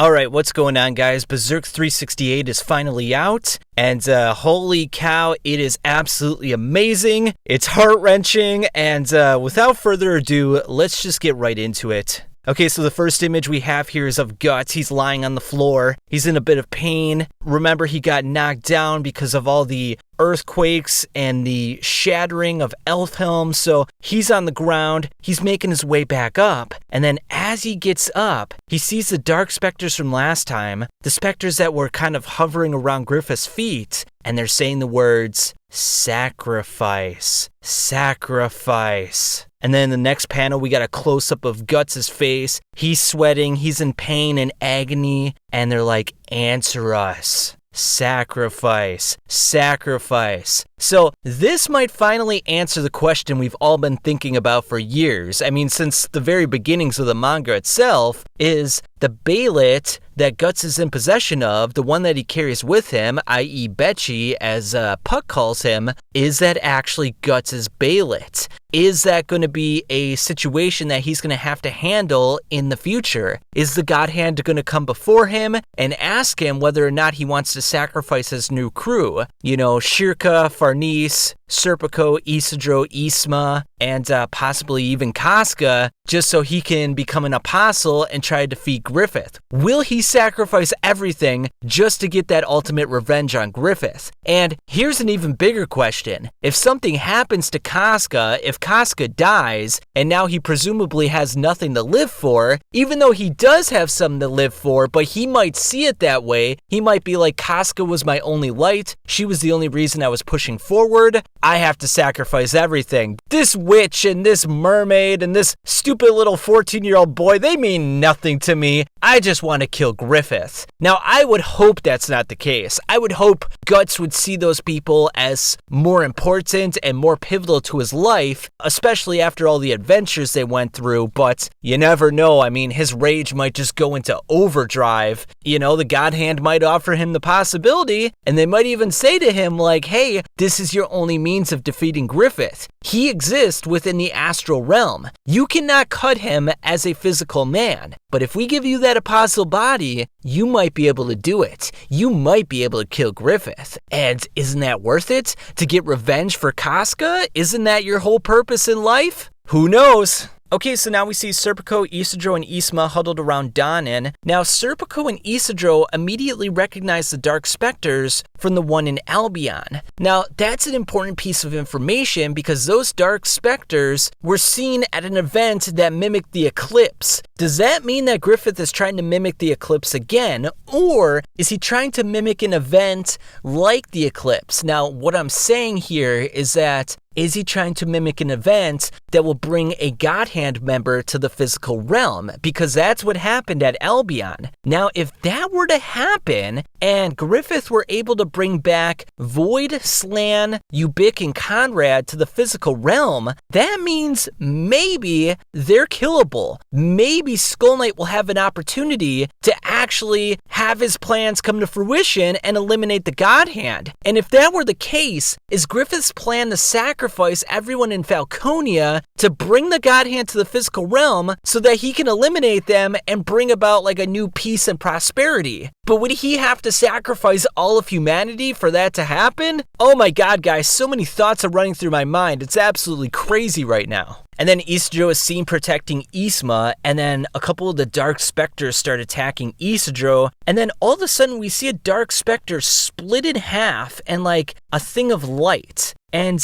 Alright, what's going on, guys? Berserk 368 is finally out, and holy cow, it is absolutely amazing. It's heart-wrenching, and without further ado, let's just get right into it. Okay, so the first image we have here is of Guts. He's lying on the floor. He's in a bit of pain. Remember, he got knocked down because of all the earthquakes and the shattering of Helm, so he's on the ground. He's making his way back up, and then as he gets up, he sees the dark specters from last time, the specters that were kind of hovering around Griffith's feet, and they're saying the words, sacrifice, sacrifice. And then in the next panel, we got a close-up of Guts' face. He's sweating, he's in pain and agony, and they're like, answer us. Sacrifice, sacrifice. So this might finally answer the question we've all been thinking about for years. I mean, since the very beginnings of the manga itself, is the Bailet that Guts is in possession of, the one that he carries with him, i.e. Betchy, as Puck calls him, is that actually Guts' Bailet? Is that going to be a situation that he's going to have to handle in the future? Is the God Hand going to come before him and ask him whether or not he wants to sacrifice his new crew? You know, Shirka, Farnese, Serpico, Isidro, Isma, and possibly even Casca, just so he can become an apostle and try to defeat Griffith. Will he sacrifice everything just to get that ultimate revenge on Griffith? And here's an even bigger question. If something happens to Casca, if Casca dies, and now he presumably has nothing to live for, even though he does have something to live for, but he might see it that way, he might be like, Casca was my only light, she was the only reason I was pushing forward, I have to sacrifice everything. This witch and this mermaid and this stupid little 14-year-old boy, they mean nothing to me. I just want to kill Griffith. Now, I would hope that's not the case. I would hope Guts would see those people as more important and more pivotal to his life, especially after all the adventures they went through, but you never know. I mean, his rage might just go into overdrive. You know, the God Hand might offer him the possibility, and they might even say to him, like, hey, this is your only means of defeating Griffith. He exists within the astral realm. You cannot cut him as a physical man, but if we give you that apostle body, you might be able to do it. You might be able to kill Griffith. And isn't that worth it? To get revenge for Casca? Isn't that your whole purpose in life? Who knows? Okay, so now we see Serpico, Isidro, and Isma huddled around Danin. Now, Serpico and Isidro immediately recognize the Dark Specters from the one in Albion. Now, that's an important piece of information because those Dark Specters were seen at an event that mimicked the eclipse. Does that mean that Griffith is trying to mimic the eclipse again, or is he trying to mimic an event like the eclipse? Now, what I'm saying here is that is he trying to mimic an event that will bring a God Hand member to the physical realm? Because that's what happened at Albion. Now, if that were to happen, and Griffith were able to bring back Void, Slan, Ubik, and Conrad to the physical realm, that means maybe they're killable. Maybe Skull Knight will have an opportunity to actually have his plans come to fruition and eliminate the God Hand. And if that were the case, is Griffith's plan to sacrifice everyone in Falconia to bring the God Hand to the physical realm so that he can eliminate them and bring about like a new peace and prosperity? But would he have to sacrifice all of humanity for that to happen? Oh my god, guys, so many thoughts are running through my mind. It's absolutely crazy right now. And then Isidro is seen protecting Isma, and then a couple of the Dark Specters start attacking Isidro, and then all of a sudden we see a Dark Specter split in half and like a thing of light. And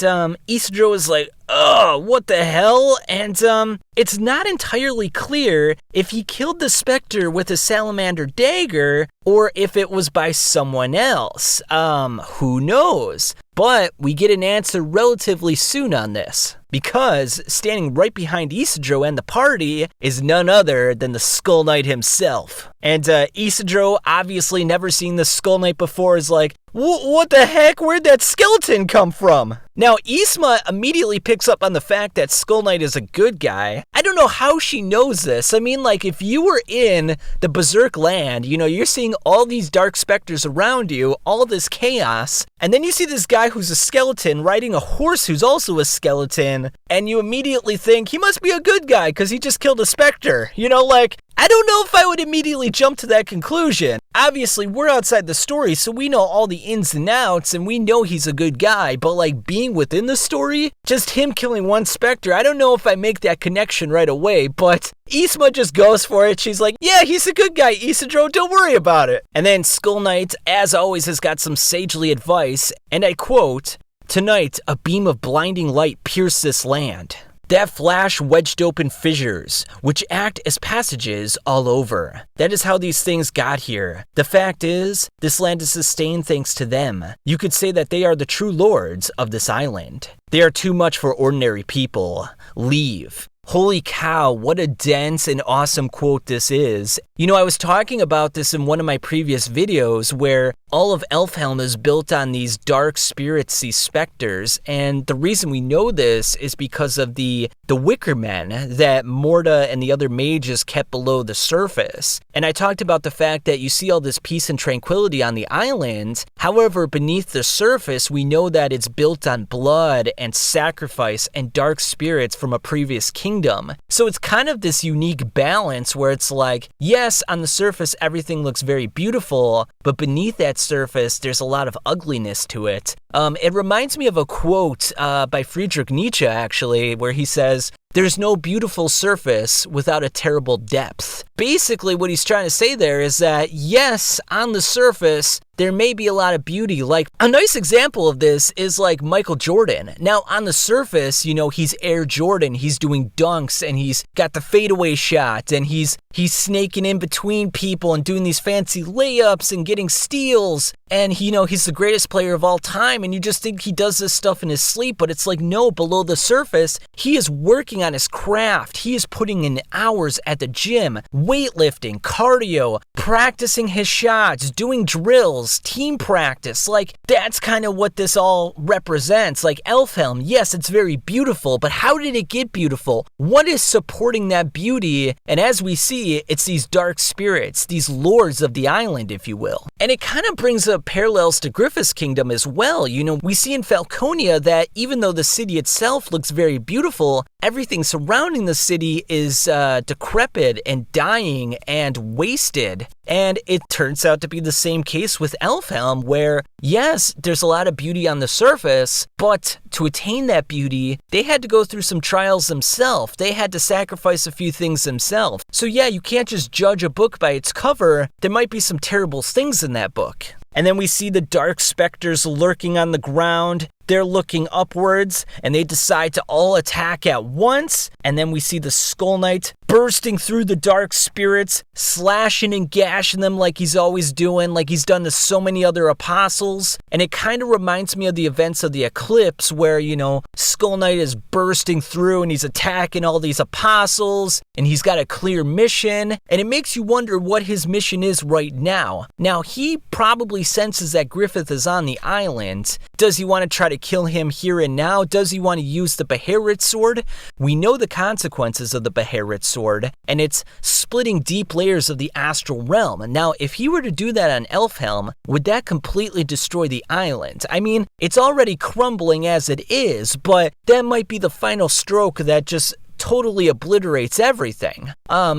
Isidro is like, oh, what the hell? And it's not entirely clear if he killed the Spectre with a salamander dagger or if it was by someone else. Who knows? But we get an answer relatively soon on this, because standing right behind Isidro and the party is none other than the Skull Knight himself. And Isidro, obviously never seen the Skull Knight before, is like, what the heck? Where'd that skeleton come from? Now, Isma immediately picks up on the fact that Skull Knight is a good guy. I don't know how she knows this. I mean, like, if you were in the Berserk land, you know, you're seeing all these Dark Specters around you, all this chaos, and then you see this guy who's a skeleton riding a horse who's also a skeleton, in, and you immediately think he must be a good guy because he just killed a specter. You know, like, I don't know if I would immediately jump to that conclusion. Obviously, we're outside the story, so we know all the ins and outs, and we know he's a good guy, but like being within the story, just him killing one specter, I don't know if I make that connection right away, but Isma just goes for it. She's like, yeah, he's a good guy, Isidro, don't worry about it. And then Skull Knight, as always, has got some sagely advice, and I quote, "Tonight, a beam of blinding light pierced this land. That flash wedged open fissures, which act as passages all over. That is how these things got here. The fact is, this land is sustained thanks to them. You could say that they are the true lords of this island. They are too much for ordinary people. Leave." Holy cow, what a dense and awesome quote this is. You know, I was talking about this in one of my previous videos where all of Elfhelm is built on these dark spirits, these specters, and the reason we know this is because of the wicker men that Morta and the other mages kept below the surface. And I talked about the fact that you see all this peace and tranquility on the island. However, beneath the surface, we know that it's built on blood and sacrifice and dark spirits from a previous kingdom. So it's kind of this unique balance where it's like, yes, on the surface, everything looks very beautiful, but beneath that surface, there's a lot of ugliness to it. It reminds me of a quote by Friedrich Nietzsche, actually, where he says, "There's no beautiful surface without a terrible depth." Basically, what he's trying to say there is that, yes, on the surface, there may be a lot of beauty. Like, a nice example of this is like Michael Jordan. Now, on the surface, you know, he's Air Jordan. He's doing dunks, and he's got the fadeaway shot, and he's snaking in between people and doing these fancy layups and getting steals. And, you know, he's the greatest player of all time, and you just think he does this stuff in his sleep, but it's like, no, below the surface, he is working on his craft. He is putting in hours at the gym, weightlifting, cardio, practicing his shots, doing drills, team practice. Like, that's kind of what this all represents. Like, Elfhelm, yes, it's very beautiful, but how did it get beautiful? What is supporting that beauty? And as we see, it's these dark spirits, these lords of the island, if you will. And it kind of brings up parallels to Griffith's kingdom as well. You know, we see in Falconia that even though the city itself looks very beautiful, everything surrounding the city is decrepit and dying and wasted. And it turns out to be the same case with Elfhelm, where, yes, there's a lot of beauty on the surface, but to attain that beauty, they had to go through some trials themselves. They had to sacrifice a few things themselves. So yeah, you can't just judge a book by its cover. There might be some terrible things in that book. And then we see the dark specters lurking on the ground. They're looking upwards, and they decide to all attack at once. And then we see the Skull Knight bursting through the dark spirits, slashing and gashing them like he's always doing, like he's done to so many other apostles. And it kind of reminds me of the events of the Eclipse, where, you know, Skull Knight is bursting through and he's attacking all these apostles, and he's got a clear mission. And it makes you wonder what his mission is right now. Now, he probably senses that Griffith is on the island. Does he want to try to kill him here and now? Does he want to use the Beherit sword? We know the consequences of the Beherit sword, and it's splitting deep layers of the astral realm. Now, if he were to do that on Elfhelm, would that completely destroy the island? I mean, it's already crumbling as it is, but that might be the final stroke that just totally obliterates everything.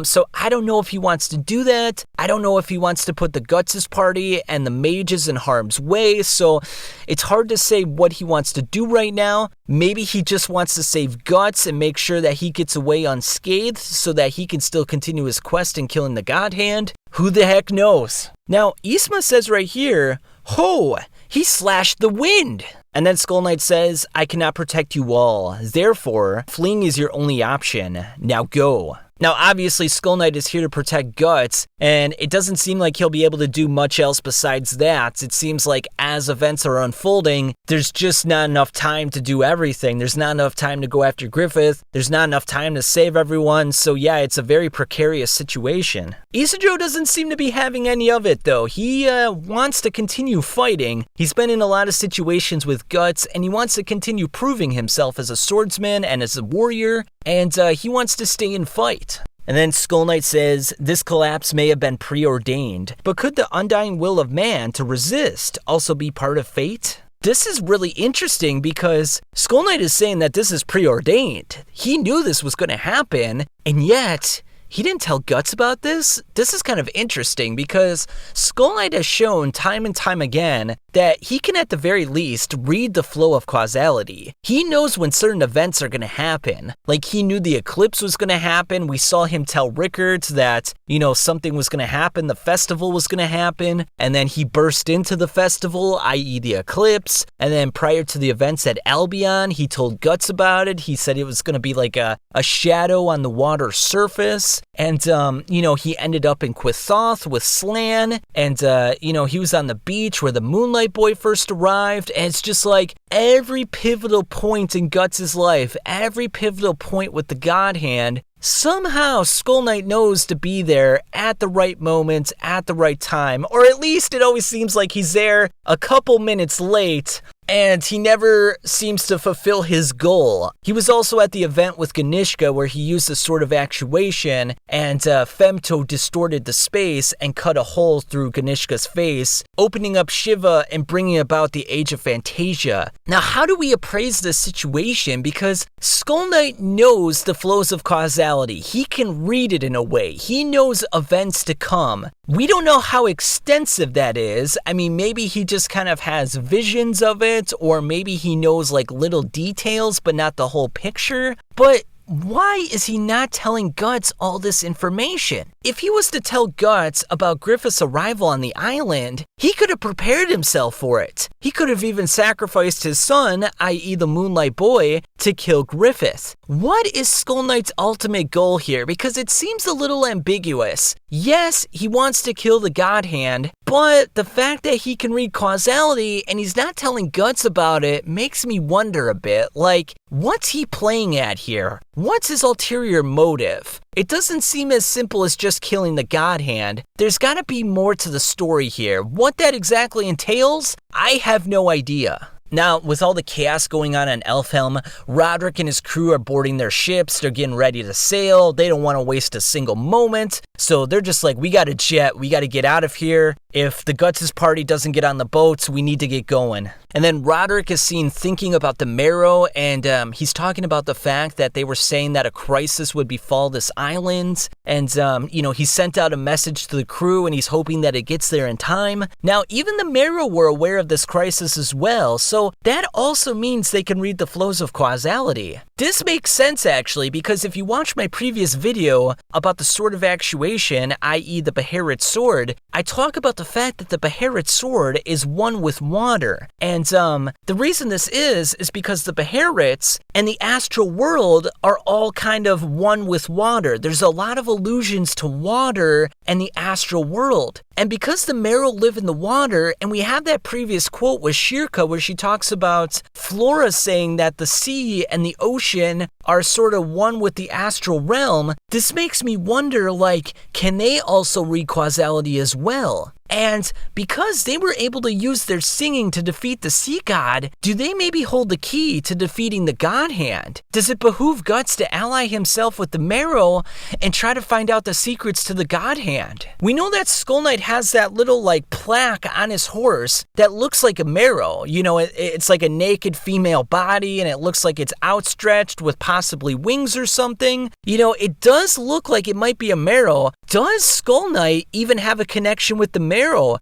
So I don't know if he wants to do that. I don't know if he wants to put the Guts' party and the mages in harm's way, so it's hard to say what he wants to do right now. Maybe he just wants to save Guts and make sure that he gets away unscathed so that he can still continue his quest in killing the God Hand. Who the heck knows? Now, Isma says right here, "Ho, he slashed the wind." And then Skull Knight says, "I cannot protect you all. Therefore, fleeing is your only option. Now go." Now, obviously, Skull Knight is here to protect Guts, and it doesn't seem like he'll be able to do much else besides that. It seems like as events are unfolding, there's just not enough time to do everything. There's not enough time to go after Griffith. There's not enough time to save everyone. So yeah, it's a very precarious situation. Isidro doesn't seem to be having any of it, though. He wants to continue fighting. He's been in a lot of situations with Guts, and he wants to continue proving himself as a swordsman and as a warrior, and he wants to stay and fight. And then Skull Knight says, "This collapse may have been preordained, but could the undying will of man to resist also be part of fate?" this is really interesting because Skull Knight is saying that this is preordained. He knew this was going to happen, and yet he didn't tell Guts about this. This is kind of interesting because Skull Knight has shown time and time again that he can at the very least read the flow of causality. He knows when certain events are going to happen. Like he knew the eclipse was going to happen. We saw him tell Rickards that, something was going to happen. The festival was going to happen. And then he burst into the festival, i.e. the eclipse. And then prior to the events at Albion, he told Guts about it. He said it was going to be like a shadow on the water surface. And, he ended up in Quithoth with Slan. And, he was on the beach where the Moonlight Boy first arrived. And it's just like every pivotal point in Guts' life, every pivotal point with the God Hand, somehow Skull Knight knows to be there at the right moment, at the right time. Or at least it always seems like he's there a couple minutes late. And he never seems to fulfill his goal. He was also at the event with Ganishka where he used a sort of actuation and Femto distorted the space and cut a hole through Ganishka's face, opening up Shiva and bringing about the Age of Fantasia. Now, how do we appraise this situation? Because Skull Knight knows the flows of causality. He can read it in a way. He knows events to come. We don't know how extensive that is. I mean, maybe he just kind of has visions of it, or maybe he knows like little details, but not the whole picture. But why is he not telling Guts all this information? If he was to tell Guts about Griffith's arrival on the island, he could have prepared himself for it. He could have even sacrificed his son, i.e. the Moonlight Boy, to kill Griffith. What is Skull Knight's ultimate goal here? Because it seems a little ambiguous. Yes, he wants to kill the God Hand, but the fact that he can read causality and he's not telling Guts about it makes me wonder a bit. Like, what's he playing at here? What's his ulterior motive? It doesn't seem as simple as just killing the God Hand. There's gotta be more to the story here. What that exactly entails, I have no idea. Now, with all the chaos going on Elfhelm, Roderick and his crew are boarding their ships. They're getting ready to sail. They don't want to waste a single moment. So they're just like, we got to jet. We got to get out of here. If the Guts' party doesn't get on the boats, we need to get going. And then Roderick is seen thinking about the Marrow, and he's talking about the fact that they were saying that a crisis would befall this island. And, he sent out a message to the crew, and he's hoping that it gets there in time. Now, even the Marrow were aware of this crisis as well, so that also means they can read the flows of causality. This makes sense, actually, because if you watch my previous video about the Sword of Actuation, i.e. the Beherit Sword, I talk about the fact that the Beherit Sword is one with water. And the reason this is because the Beherits and the astral world are all kind of one with water. There's a lot of allusions to water and the astral world. And because the Marrow live in the water, and we have that previous quote with Shirka where she talks about Flora saying that the sea and the ocean are sort of one with the astral realm, this makes me wonder, like, can they also read causality as well? And because they were able to use their singing to defeat the sea god, do they maybe hold the key to defeating the God Hand? Does it behoove Guts to ally himself with the Marrow and try to find out the secrets to the God Hand? We know that Skull Knight has that little like plaque on his horse that looks like a Marrow. It's like a naked female body and it looks like it's outstretched with possibly wings or something. It does look like it might be a Marrow. Does Skull Knight even have a connection with the Marrow?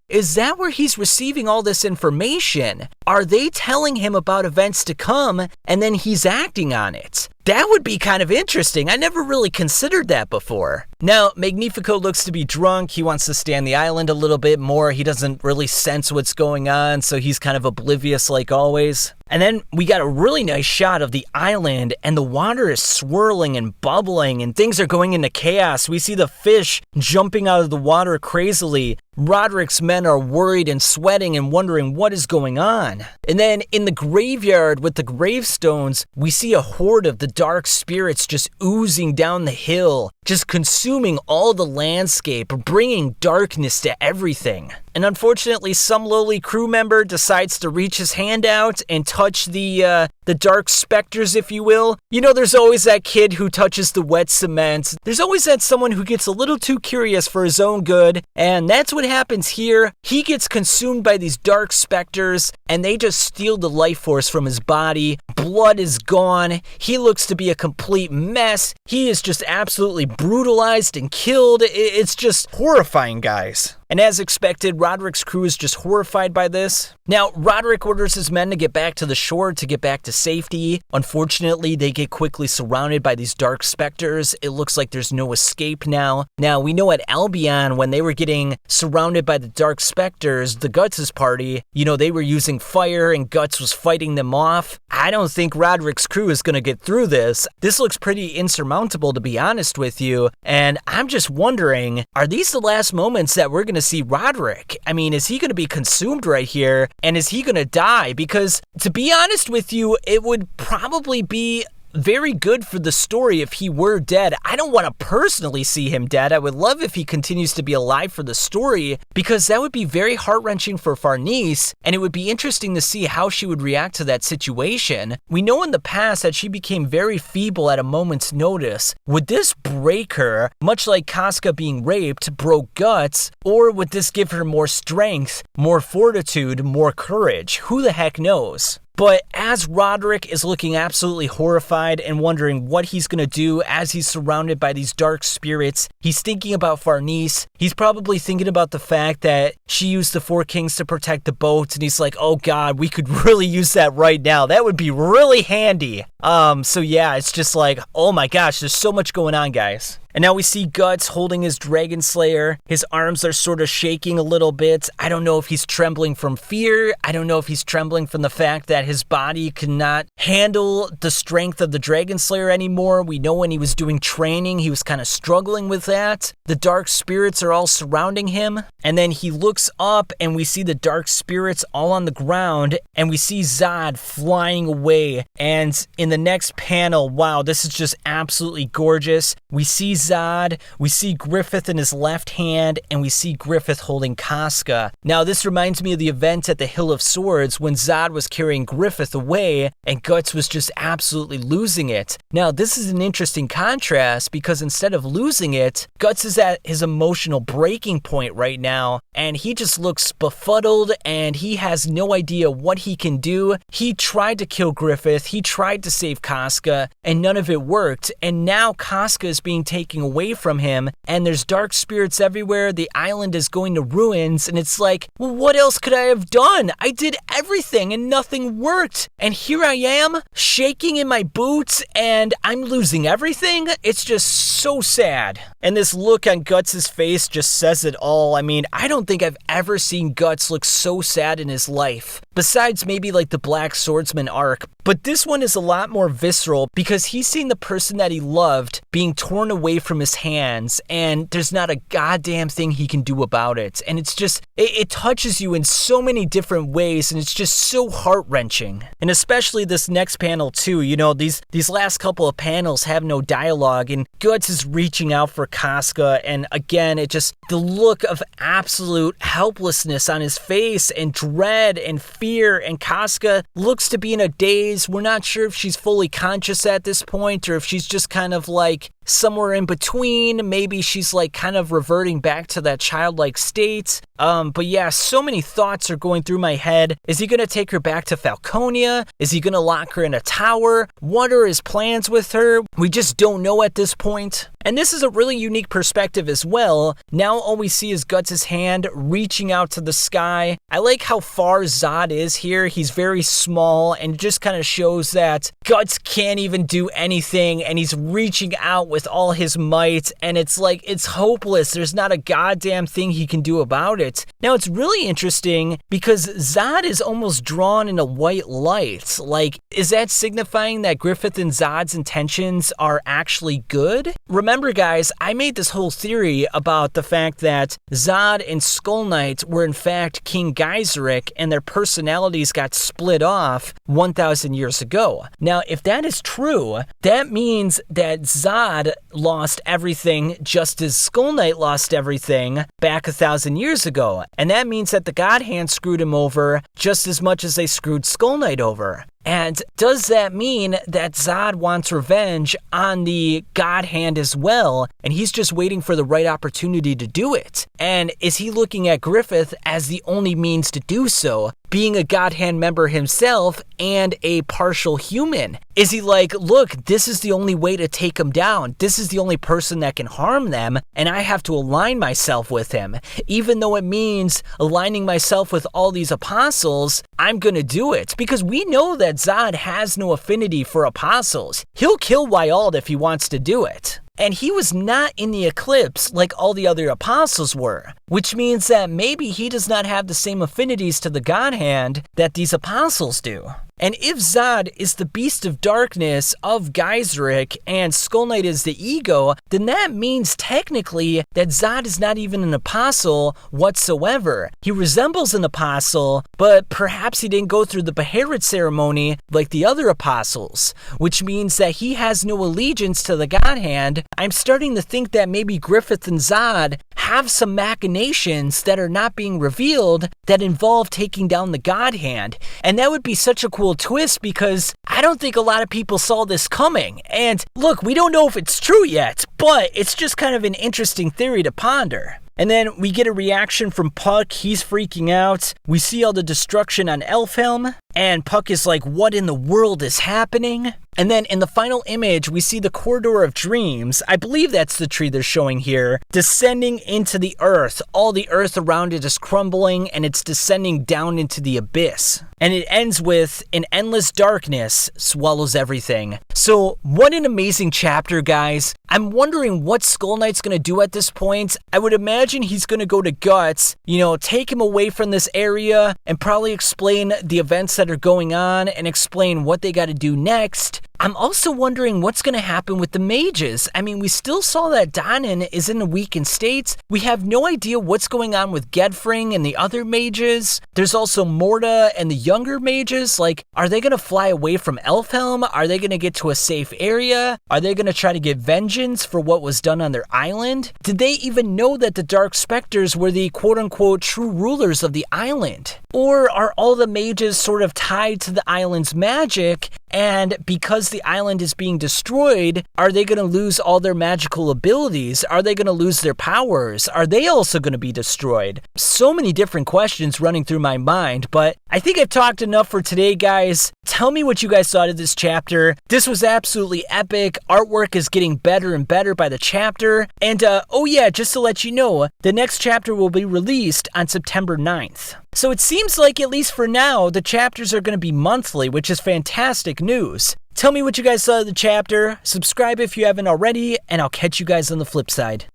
Is that where he's receiving all this information? Are they telling him about events to come and then he's acting on it? That would be kind of interesting. I never really considered that before. Now, Magnifico looks to be drunk. He wants to stay on the island a little bit more. He doesn't really sense what's going on, so he's kind of oblivious like always. And then we got a really nice shot of the island, and the water is swirling and bubbling, and things are going into chaos. We see the fish jumping out of the water crazily. Roderick's men are worried and sweating and wondering what is going on. And then in the graveyard with the gravestones, we see a horde of the dark spirits just oozing down the hill, just consuming all the landscape, bringing darkness to everything. and unfortunately some lowly crew member decides to reach his hand out and touch the dark specters, if you will. You know, there's always that kid who touches the wet cement. There's always that someone who gets a little too curious for his own good, and that's what happens here. He gets consumed by these dark specters, and they just steal the life force from his body. Blood is gone. He looks to be a complete mess. He is just absolutely brutalized and killed. It's just horrifying, guys. And as expected, Roderick's crew is just horrified by this. Now, Roderick orders his men to get back to the shore to get back to safety. Unfortunately, they get quickly surrounded by these dark specters. It looks like there's no escape now. Now, we know at Albion, when they were getting surrounded by the dark specters, the Guts' party, you know, they were using fire and Guts was fighting them off. I don't think Roderick's crew is going to get through this. This looks pretty insurmountable, to be honest with you. And I'm just wondering, are these the last moments that we're going to see Roderick? I mean, is he going to be consumed right here? And is he going to die? Because, to be honest with you, it would probably be very good for the story if he were dead. I don't want to personally see him dead. I would love if he continues to be alive for the story, because that would be very heart-wrenching for Farnese, and it would be interesting to see how she would react to that situation. We know in the past that she became very feeble at a moment's notice. Would this break her, much like Casca being raped broke Guts, or would this give her more strength, more fortitude, more courage? Who the heck knows? But as Roderick is looking absolutely horrified and wondering what he's going to do as he's surrounded by these dark spirits, he's thinking about Farnese. He's probably thinking about the fact that she used the Four Kings to protect the boats, and he's like, oh god, we could really use that right now. That would be really handy. So yeah, it's just like, oh my gosh, there's so much going on, guys. And now we see Guts holding his Dragon Slayer. His arms are sort of shaking a little bit. I don't know if he's trembling from fear. I don't know if he's trembling from the fact that his body cannot handle the strength of the Dragon Slayer anymore. We know when he was doing training, he was kind of struggling with that. The dark spirits are all surrounding him. And then he looks up and we see the dark spirits all on the ground. And we see Zod flying away. And in the next panel, wow, this is just absolutely gorgeous. We see Zod, we see Griffith in his left hand, and we see Griffith holding Casca. Now, this reminds me of the event at the Hill of Swords when Zod was carrying Griffith away, and Guts was just absolutely losing it. Now, this is an interesting contrast because instead of losing it, Guts is at his emotional breaking point right now, and he just looks befuddled, and he has no idea what he can do. He tried to kill Griffith, he tried to save Casca, and none of it worked, and now Casca is being taken away from him, and there's dark spirits everywhere. The island is going to ruins, and it's like, well, what else could I have done? I did everything and nothing worked, and here I am shaking in my boots and I'm losing everything. It's just so sad. And this look on Guts' face just says it all. I mean, I don't think I've ever seen Guts look so sad in his life, besides maybe like the Black Swordsman arc. But this one is a lot more visceral because he's seen the person that he loved being torn away from his hands, and there's not a goddamn thing he can do about it. And it's just, it touches you in so many different ways, and it's just so heart-wrenching. And especially this next panel too, you know, these last couple of panels have no dialogue, and Guts is reaching out for Casca, and again, it just, the look of absolute helplessness on his face, and dread, and fear, and Casca looks to be in a daze. We're not sure if she's fully conscious at this point, or if she's just kind of like somewhere in between. Maybe she's like kind of reverting back to that childlike state. But yeah, so many thoughts are going through my head. Is he going to take her back to Falconia? Is he going to lock her in a tower? What are his plans with her? We just don't know at this point. And this is a really unique perspective as well. Now all we see is Guts' hand reaching out to the sky. I like how far Zod is here. He's very small, and it just kind of shows that Guts can't even do anything, and he's reaching out with all his might, and it's like, it's hopeless. There's not a goddamn thing he can do about it. Now it's really interesting because Zod is almost drawn in a white light. Like, is that signifying that Griffith and Zod's intentions are actually good? remember guys, I made this whole theory about the fact that Zod and Skull Knight were in fact King Geyseric and their personalities got split off 1,000 years ago. Now, if that is true, that means that Zod lost everything just as Skull Knight lost everything back 1,000 years ago. And that means that the God Hand screwed him over just as much as they screwed Skull Knight over. And does that mean that Zod wants revenge on the God Hand as well, and he's just waiting for the right opportunity to do it? And is he looking at Griffith as the only means to do so, being a God Hand member himself and a partial human? Is he like, look, this is the only way to take him down. This is the only person that can harm them, and I have to align myself with him. Even though it means aligning myself with all these apostles, I'm gonna do it. Because we know that Zod has no affinity for apostles. He'll kill Wyald if he wants to do it. And he was not in the eclipse like all the other apostles were, which means that maybe he does not have the same affinities to the God Hand that these apostles do. And if Zod is the beast of darkness of Geyseric and Skull Knight is the ego, then that means technically that Zod is not even an apostle whatsoever. He resembles an apostle, but perhaps he didn't go through the Beherit ceremony like the other apostles, which means that he has no allegiance to the God Hand. I'm starting to think that maybe Griffith and Zod have some machinations that are not being revealed that involve taking down the God Hand. And that would be such a cool twist because I don't think a lot of people saw this coming. And look, we don't know if it's true yet, but it's just kind of an interesting theory to ponder. And then we get a reaction from Puck. He's freaking out. We see all the destruction on Elfhelm. And Puck is like, what in the world is happening? And then in the final image, we see the Corridor of Dreams. I believe that's the tree they're showing here, descending into the earth. All the earth around it is crumbling and it's descending down into the abyss. And it ends with an endless darkness swallows everything. So what an amazing chapter, guys. I'm wondering what Skull Knight's going to do at this point. I would imagine he's going to go to Guts, take him away from this area and probably explain the events that are going on and explain what they got to do next. I'm also wondering what's going to happen with the mages. I mean, we still saw that Danen is in a weakened state. We have no idea what's going on with Gedfring and the other mages. There's also Morta and the younger mages. Like, are they going to fly away from Elfhelm? Are they going to get to a safe area? Are they going to try to get vengeance for what was done on their island? Did they even know that the Dark Specters were the quote-unquote true rulers of the island? Or are all the mages sort of tied to the island's magic, and because the island is being destroyed, are they going to lose all their magical abilities? Are they going to lose their powers? Are they also going to be destroyed? So many different questions running through my mind, but I think I've talked enough for today, guys. Tell me what you guys thought of this chapter. This was absolutely epic. Artwork is getting better and better by the chapter. And oh yeah, just to let you know, the next chapter will be released on September 9th. So it seems like, at least for now, the chapters are going to be monthly, which is fantastic news. Tell me what you guys thought of the chapter, subscribe if you haven't already, and I'll catch you guys on the flip side.